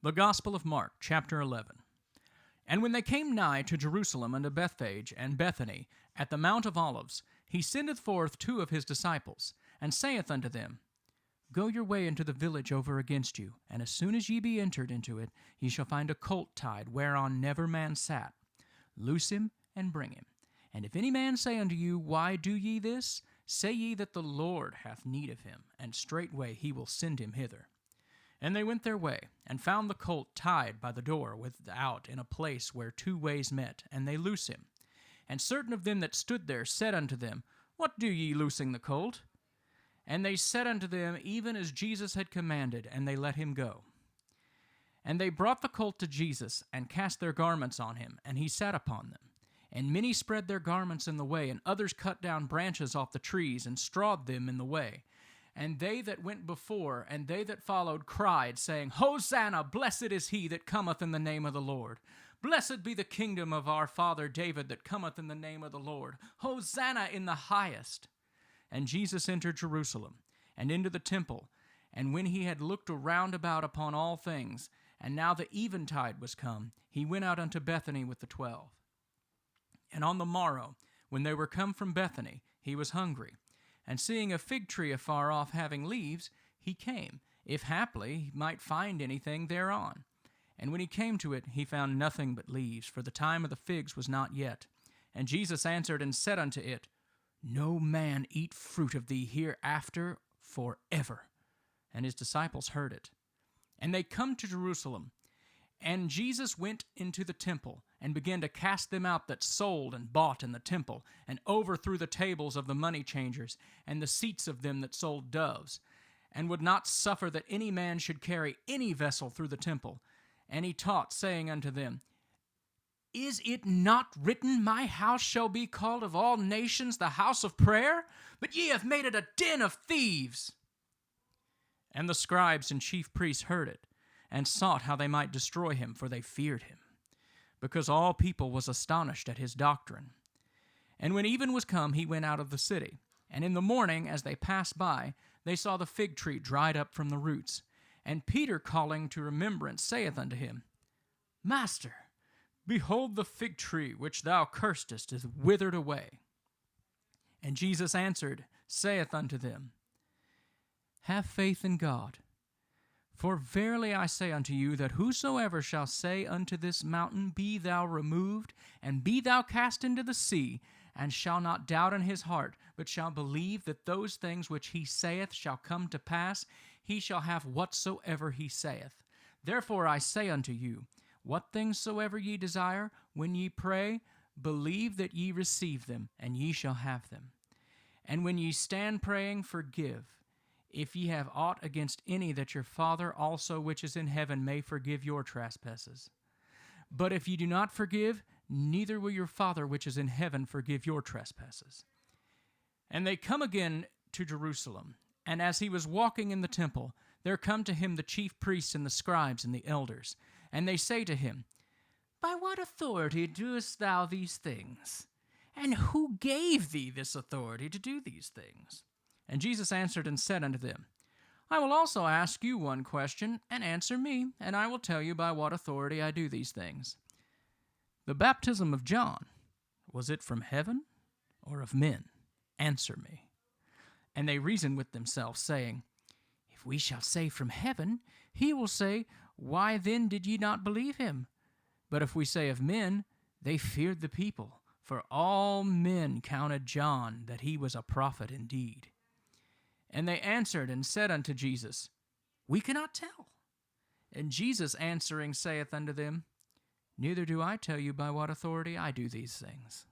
The Gospel of Mark, chapter 11. And when they came nigh to Jerusalem unto Bethphage and Bethany, at the Mount of Olives, he sendeth forth 2 of his disciples, and saith unto them, Go your way into the village over against you, and as soon as ye be entered into it, ye shall find a colt tied, whereon never man sat. Loose him, and bring him. And if any man say unto you, Why do ye this? Say ye that the Lord hath need of him, and straightway he will send him hither. And they went their way, and found the colt tied by the door without in a place where 2 ways met, and they loose him. And certain of them that stood there said unto them, What do ye loosing the colt? And they said unto them, even as Jesus had commanded, and they let him go. And they brought the colt to Jesus, and cast their garments on him, and he sat upon them. And many spread their garments in the way, and others cut down branches off the trees, and strawed them in the way. And they that went before, and they that followed, cried, saying, Hosanna, blessed is he that cometh in the name of the Lord. Blessed be the kingdom of our father David that cometh in the name of the Lord. Hosanna in the highest. And Jesus entered Jerusalem, and into the temple. And when he had looked around about upon all things, and now the eventide was come, he went out unto Bethany with the 12. And on the morrow, when they were come from Bethany, he was hungry. And seeing a fig tree afar off having leaves, he came, if haply he might find anything thereon. And when he came to it, he found nothing but leaves, for the time of the figs was not yet. And Jesus answered and said unto it, No man eat fruit of thee hereafter forever. And his disciples heard it. And they come to Jerusalem. And Jesus went into the temple, and began to cast them out that sold and bought in the temple, and overthrew the tables of the money changers, and the seats of them that sold doves, and would not suffer that any man should carry any vessel through the temple. And he taught, saying unto them, Is it not written, My house shall be called of all nations the house of prayer? But ye have made it a den of thieves. And the scribes and chief priests heard it, and sought how they might destroy him, for they feared him, because all people was astonished at his doctrine. And when even was come, he went out of the city. And in the morning, as they passed by, they saw the fig tree dried up from the roots. And Peter, calling to remembrance, saith unto him, Master, behold, the fig tree which thou cursedst is withered away. And Jesus answered, saith unto them, Have faith in God. For verily I say unto you, that whosoever shall say unto this mountain, Be thou removed, and be thou cast into the sea, and shall not doubt in his heart, but shall believe that those things which he saith shall come to pass, he shall have whatsoever he saith. Therefore I say unto you, what things soever ye desire, when ye pray, believe that ye receive them, and ye shall have them. And when ye stand praying, forgive, if ye have aught against any, that your Father also which is in heaven may forgive your trespasses. But if ye do not forgive, neither will your Father which is in heaven forgive your trespasses. And they come again to Jerusalem. And as he was walking in the temple, there come to him the chief priests and the scribes and the elders. And they say to him, By what authority doest thou these things? And who gave thee this authority to do these things? And Jesus answered and said unto them, I will also ask you one question, and answer me, and I will tell you by what authority I do these things. The baptism of John, was it from heaven or of men? Answer me. And they reasoned with themselves, saying, If we shall say from heaven, he will say, Why then did ye not believe him? But if we say of men, they feared the people, for all men counted John that he was a prophet indeed. And they answered and said unto Jesus, We cannot tell. And Jesus answering saith unto them, Neither do I tell you by what authority I do these things.